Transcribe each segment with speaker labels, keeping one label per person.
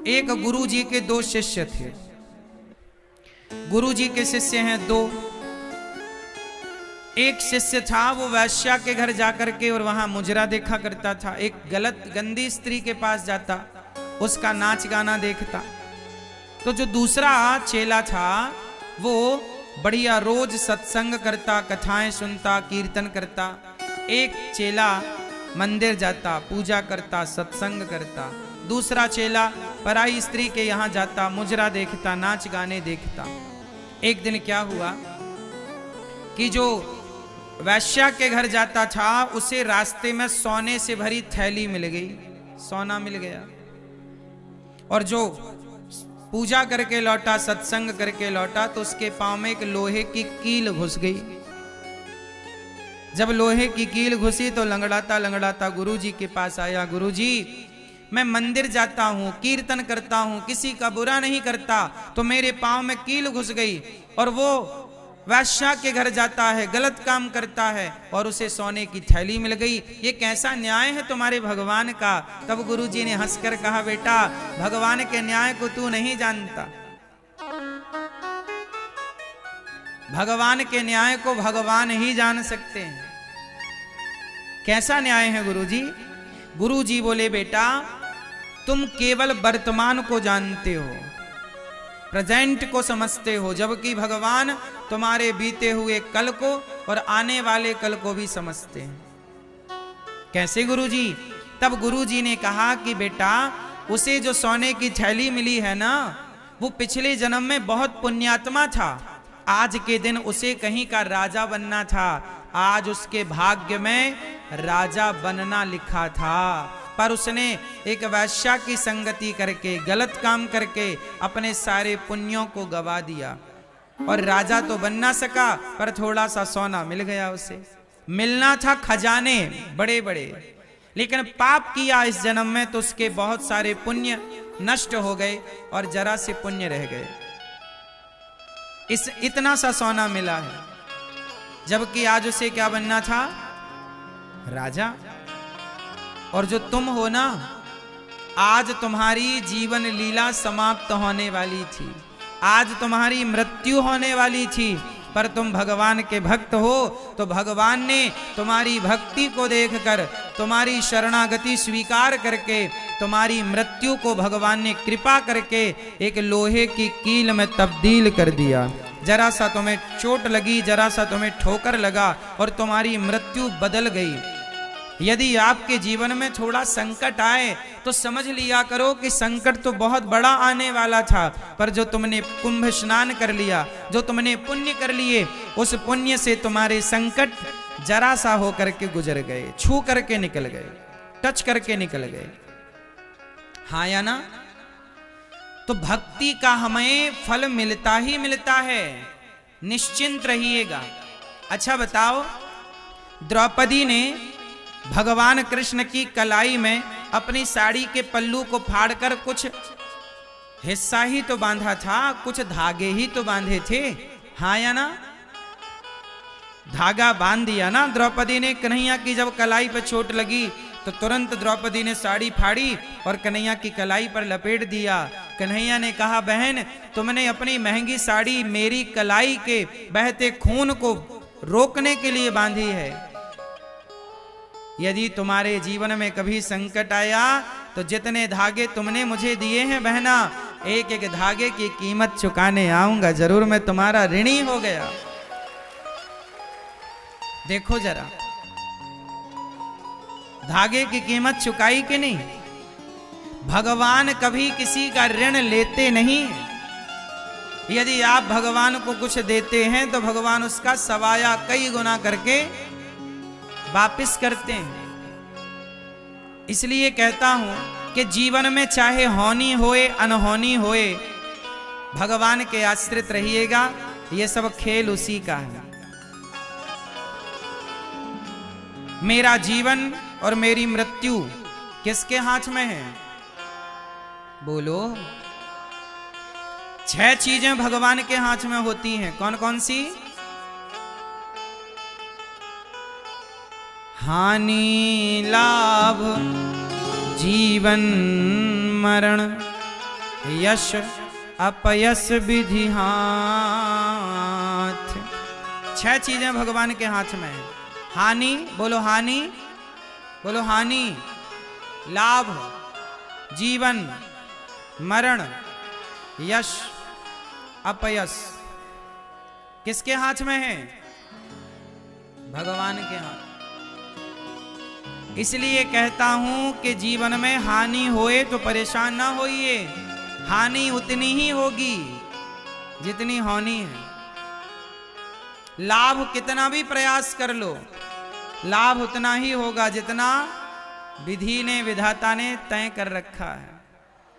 Speaker 1: एक गुरु जी के दो शिष्य थे। गुरु जी के शिष्य हैं दो। एक शिष्य था वो वैश्या के घर जाकर के और वहां मुजरा देखा करता था। एक गलत गंदी स्त्री के पास जाता, उसका नाच गाना देखता। तो जो दूसरा चेला था वो बढ़िया रोज सत्संग करता, कथाएं सुनता, कीर्तन करता। एक चेला मंदिर जाता, पूजा करता, सत्संग करता। दूसरा चेला पराई स्त्री के यहाँ जाता, मुजरा देखता, नाच गाने देखता। एक दिन क्या हुआ कि जो वैश्या के घर जाता था उसे रास्ते में सोने से भरी थैली मिल गई, सोना मिल गया। और जो पूजा करके लौटा, सत्संग करके लौटा, तो उसके पांव में एक लोहे की कील घुस गई। जब लोहे की कील घुसी तो लंगड़ाता लंगड़ाता गुरुजी के पास आया। गुरुजी, मैं मंदिर जाता हूँ, कीर्तन करता हूँ, किसी का बुरा नहीं करता, तो मेरे पांव में कील घुस गई। और वो वैश्या के घर जाता है, गलत काम करता है और उसे सोने की थैली मिल गई। ये कैसा न्याय है तुम्हारे भगवान का? तब गुरुजी ने हंसकर कहा, बेटा, भगवान के न्याय को तू नहीं जानता। भगवान के न्याय को भगवान ही जान सकते हैं। कैसा न्याय है गुरुजी? गुरुजी बोले, बेटा, तुम केवल वर्तमान को जानते हो, प्रेजेंट को समझते हो, जबकि भगवान तुम्हारे बीते हुए कल को और आने वाले कल को भी समझते हैं। कैसे गुरुजी? तब गुरुजी ने कहा कि बेटा, उसे जो सोने की थैली मिली है ना, वो पिछले जन्म में बहुत पुण्यात्मा था। आज के दिन उसे कहीं का राजा बनना था। आज उसके भाग्य में राजा बनना लिखा था, पर उसने एक वैश्या की संगति करके, गलत काम करके अपने सारे पुण्यों को गवा दिया। और राजा तो बन ना सका, पर थोड़ा सा सोना मिल गया उसे। मिलना था खजाने बड़े बड़े, लेकिन पाप किया इस जन्म में तो उसके बहुत सारे पुण्य नष्ट हो गए और जरा से पुण्य रह गए। इतना सा सोना मिला है, जबकि आज उसे क्या बनना था? राजा। और जो तुम हो ना, आज तुम्हारी जीवन लीला समाप्त होने वाली थी, आज तुम्हारी मृत्यु होने वाली थी, पर तुम भगवान के भक्त हो तो भगवान ने तुम्हारी भक्ति को देखकर, तुम्हारी शरणागति स्वीकार करके, तुम्हारी मृत्यु को भगवान ने कृपा करके एक लोहे की कील में तब्दील कर दिया। जरा सा तुम्हें चोट लगी, जरा सा तुम्हें ठोकर लगा और तुम्हारी मृत्यु बदल गई। यदि आपके जीवन में थोड़ा संकट आए तो समझ लिया करो कि संकट तो बहुत बड़ा आने वाला था, पर जो तुमने कुंभ स्नान कर लिया, जो तुमने पुण्य कर लिए, उस पुण्य से तुम्हारे संकट जरा सा होकर के गुजर गए, छू करके निकल गए, टच करके निकल गए। हाँ या ना? तो भक्ति का हमें फल मिलता ही मिलता है, निश्चिंत रहिएगा। अच्छा बताओ, द्रौपदी ने भगवान कृष्ण की कलाई में अपनी साड़ी के पल्लू को फाड़कर कुछ हिस्सा ही तो बांधा था, कुछ धागे ही तो बांधे थे। हाँ या ना? धागा बांध दिया ना द्रौपदी ने। कन्हैया की जब कलाई पर चोट लगी तो तुरंत द्रौपदी ने साड़ी फाड़ी और कन्हैया की कलाई पर लपेट दिया। कन्हैया ने कहा, बहन, तुमने अपनी महंगी साड़ी मेरी कलाई के बहते खून को रोकने के लिए बांधी है। यदि तुम्हारे जीवन में कभी संकट आया तो जितने धागे तुमने मुझे दिए हैं बहना, एक एक धागे की कीमत चुकाने आऊंगा जरूर। मैं तुम्हारा ऋणी हो गया। देखो जरा, धागे की कीमत चुकाई कि नहीं? भगवान कभी किसी का ऋण लेते नहीं। यदि आप भगवान को कुछ देते हैं तो भगवान उसका सवाया कई गुना करके वापिस करते हैं। इसलिए कहता हूं कि जीवन में चाहे होनी होए अनहोनी होए, भगवान के आश्रित रहिएगा। ये सब खेल उसी का है। मेरा जीवन और मेरी मृत्यु किसके हाथ में है? बोलो। 6 चीजें भगवान के हाथ में होती हैं। कौन कौन सी? हानि लाभ जीवन मरण, यश अपयश विधि हाथ। 6 चीजें भगवान के हाथ में है। हानि, बोलो हानि, बोलो हानि, लाभ, जीवन, मरण, यश, अपयश। किसके हाथ में है? भगवान के हाथ। इसलिए कहता हूं कि जीवन में हानि होए तो परेशान ना होइए। हानि उतनी ही होगी जितनी होनी है। लाभ कितना भी प्रयास कर लो, लाभ उतना ही होगा जितना विधि ने, विधाता ने तय कर रखा है।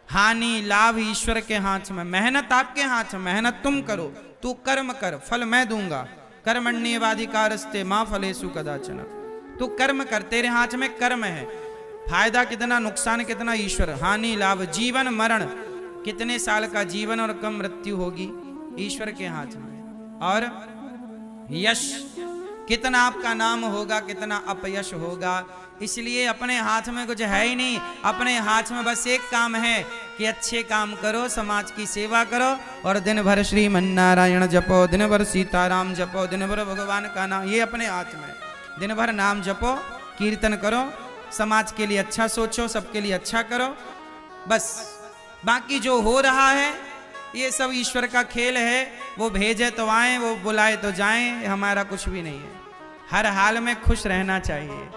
Speaker 1: हानि लाभ ईश्वर के हाथ में। मेहनत आपके हाथ में, मेहनत तुम करो। तू कर्म कर, फल मैं दूंगा। कर्मण्येवाधिकारस्ते मां फलेषु कदाचन। तू कर्म कर, तेरे हाथ में कर्म है। फायदा कितना, नुकसान कितना, ईश्वर। हानि लाभ, जीवन मरण, कितने साल का जीवन और कब मृत्यु होगी, ईश्वर के हाथ में। और यश, कितना आपका नाम होगा, कितना अपयश होगा। इसलिए अपने हाथ में कुछ है ही नहीं। अपने हाथ में बस एक काम है कि अच्छे काम करो, समाज की सेवा करो और दिन भर श्रीमन्नारायण जपो, दिन भर सीताराम जपो, दिन भर भगवान का नाम। ये अपने हाथ में। दिन भर नाम जपो, कीर्तन करो, समाज के लिए अच्छा सोचो, सबके लिए अच्छा करो, बस। बाकी जो हो रहा है ये सब ईश्वर का खेल है। वो भेजे तो आए, वो बुलाए तो जाएं, हमारा कुछ भी नहीं है। हर हाल में खुश रहना चाहिए।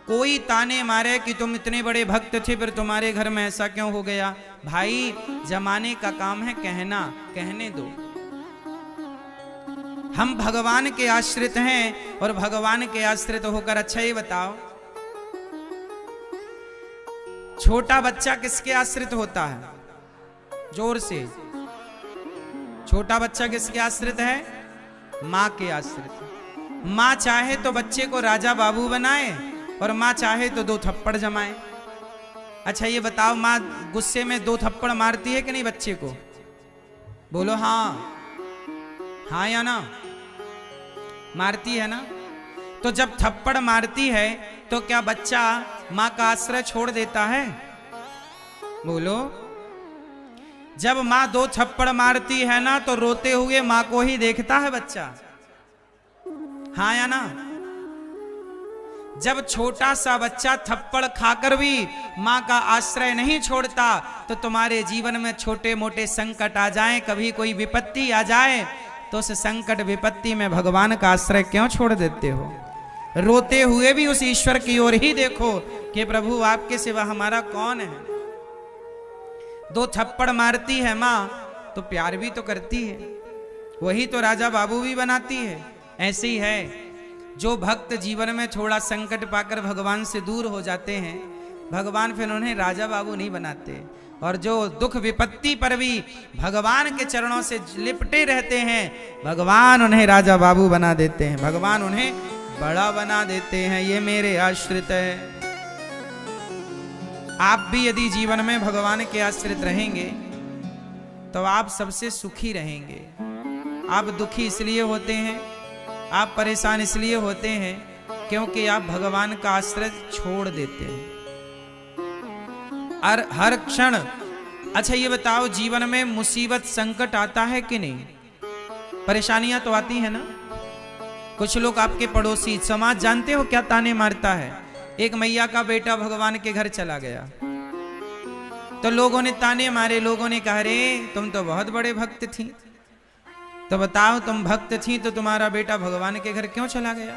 Speaker 1: कोई ताने मारे कि तुम इतने बड़े भक्त थे फिर तुम्हारे घर में ऐसा क्यों हो गया, भाई जमाने का काम है कहना, कहने दो। हम भगवान के आश्रित हैं और भगवान के आश्रित होकर, अच्छा ये बताओ, छोटा बच्चा किसके आश्रित होता है? जोर से। छोटा बच्चा किसके आश्रित है? माँ के आश्रित। माँ चाहे तो बच्चे को राजा बाबू बनाए और माँ चाहे तो 2 थप्पड़ जमाए। अच्छा ये बताओ, माँ गुस्से में 2 थप्पड़ मारती है कि नहीं बच्चे को? बोलो हाँ, हाँ या ना? मारती है ना? तो जब थप्पड़ मारती है तो क्या बच्चा माँ का आश्रय छोड़ देता है? बोलो। जब माँ 2 थप्पड़ मारती है ना तो रोते हुए माँ को ही देखता है बच्चा, हाँ या ना? जब छोटा सा बच्चा थप्पड़ खाकर भी माँ का आश्रय नहीं छोड़ता तो तुम्हारे जीवन में छोटे मोटे संकट आ जाएं, कभी कोई विपत्ति आ जाए तो उस संकट विपत्ति में भगवान का आश्रय क्यों छोड़ देते हो? रोते हुए भी उस ईश्वर की ओर ही देखो कि प्रभु आपके सिवा हमारा कौन है। 2 थप्पड़ मारती है माँ तो प्यार भी तो करती है, वही तो राजा बाबू भी बनाती है। ऐसे ही है, जो भक्त जीवन में थोड़ा संकट पाकर भगवान से दूर हो जाते हैं, भगवान फिर उन्हें राजा बाबू नहीं बनाते। और जो दुख विपत्ति पर भी भगवान के चरणों से लिपटे रहते हैं, भगवान उन्हें राजा बाबू बना देते हैं, भगवान उन्हें बड़ा बना देते हैं। ये मेरे आश्रित है। आप भी यदि जीवन में भगवान के आश्रित रहेंगे तो आप सबसे सुखी रहेंगे। आप दुखी इसलिए होते हैं, आप परेशान इसलिए होते हैं क्योंकि आप भगवान का आश्रय छोड़ देते हैं और हर क्षण। अच्छा ये बताओ, जीवन में मुसीबत संकट आता है कि नहीं? परेशानियां तो आती है ना। कुछ लोग आपके पड़ोसी, समाज जानते हो क्या ताने मारता है? एक मैया का बेटा भगवान के घर चला गया तो लोगों ने ताने मारे, लोगों ने कहा रे तुम तो बहुत बड़े भक्त थी, तो बताओ तुम भक्त थी तो तुम्हारा बेटा भगवान के घर क्यों चला गया?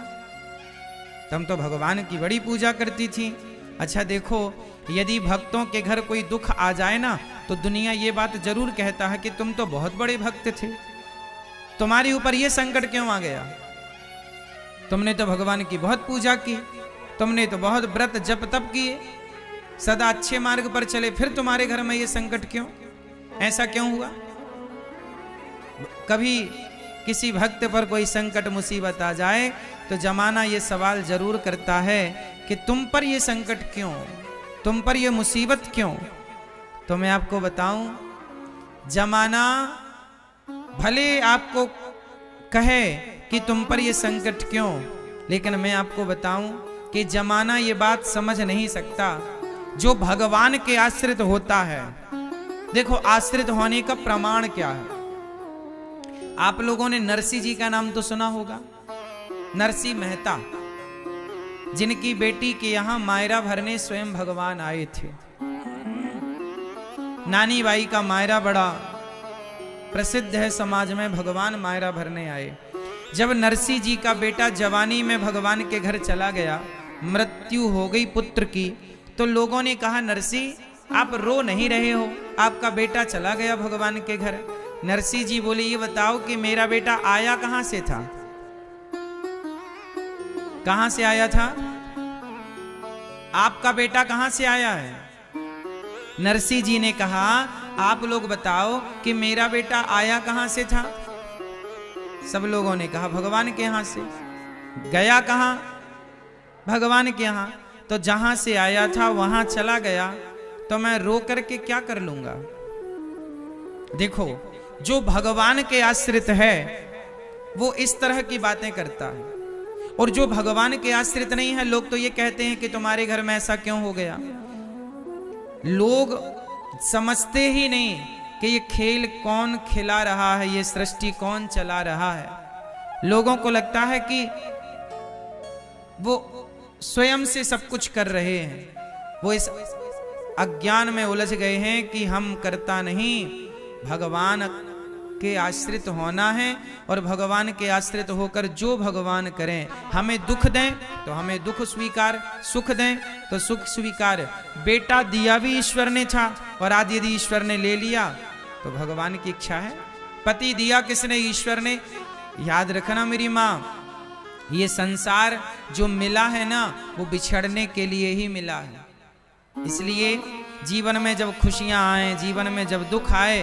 Speaker 1: तुम तो भगवान की बड़ी पूजा करती थी। अच्छा देखो, यदि भक्तों के घर कोई दुख आ जाए ना तो दुनिया ये बात जरूर कहता है कि तुम तो बहुत बड़े भक्त थे, तुम्हारे ऊपर ये संकट क्यों आ गया? तुमने तो भगवान की बहुत पूजा की, तुमने तो बहुत व्रत जप तप किए, सदा अच्छे मार्ग पर चले, फिर तुम्हारे घर में ये संकट क्यों? ऐसा क्यों हुआ? कभी किसी भक्त पर कोई संकट मुसीबत आ जाए तो जमाना ये सवाल जरूर करता है कि तुम पर ये संकट क्यों, तुम पर ये मुसीबत क्यों? तो मैं आपको बताऊं, जमाना भले आपको कहे कि तुम पर ये संकट क्यों, लेकिन मैं आपको बताऊं कि जमाना ये बात समझ नहीं सकता। जो भगवान के आश्रित होता है देखो आश्रित होने का प्रमाण क्या है। आप लोगों ने नरसिंह जी का नाम तो सुना होगा। नरसिंह मेहता, जिनकी बेटी के यहां मायरा भरने स्वयं भगवान आए थे। नानी बाई का मायरा बड़ा प्रसिद्ध है समाज में, भगवान मायरा भरने आए। जब नरसिंह जी का बेटा जवानी में भगवान के घर चला गया, मृत्यु हो गई पुत्र की, तो लोगों ने कहा नरसिंह आप रो नहीं रहे हो, आपका बेटा चला गया भगवान के घर। नरसिंह जी बोले ये बताओ कि मेरा बेटा आया कहां से था, कहां से आया था, आपका बेटा कहां से आया है। नरसिंह जी ने कहा आप लोग बताओ कि मेरा बेटा आया कहां से था। सब लोगों ने कहा भगवान के यहां से। गया कहां, भगवान के यहां। तो जहां से आया था वहां चला गया, तो मैं रो करके क्या कर लूंगा। देखो जो भगवान के आश्रित है वो इस तरह की बातें करता है, और जो भगवान के आश्रित नहीं है, लोग तो ये कहते हैं कि तुम्हारे घर में ऐसा क्यों हो गया। लोग समझते ही नहीं कि ये खेल कौन खिला रहा है, ये सृष्टि कौन चला रहा है। लोगों को लगता है कि वो स्वयं से सब कुछ कर रहे हैं। वो इस अज्ञान में उलझ गए हैं कि हम करता नहीं, भगवान के आश्रित होना है, और भगवान के आश्रित होकर जो भगवान करें, हमें दुख दें तो हमें दुख स्वीकार, सुख दें तो सुख स्वीकार। बेटा दिया भी ईश्वर ने था, और आज यदि ईश्वर ने ले लिया तो भगवान की इच्छा है। पति दिया किसने, ईश्वर ने। याद रखना मेरी माँ, ये संसार जो मिला है ना, वो बिछड़ने के लिए ही मिला है। इसलिए जीवन में जब खुशियां आए, जीवन में जब दुख आए,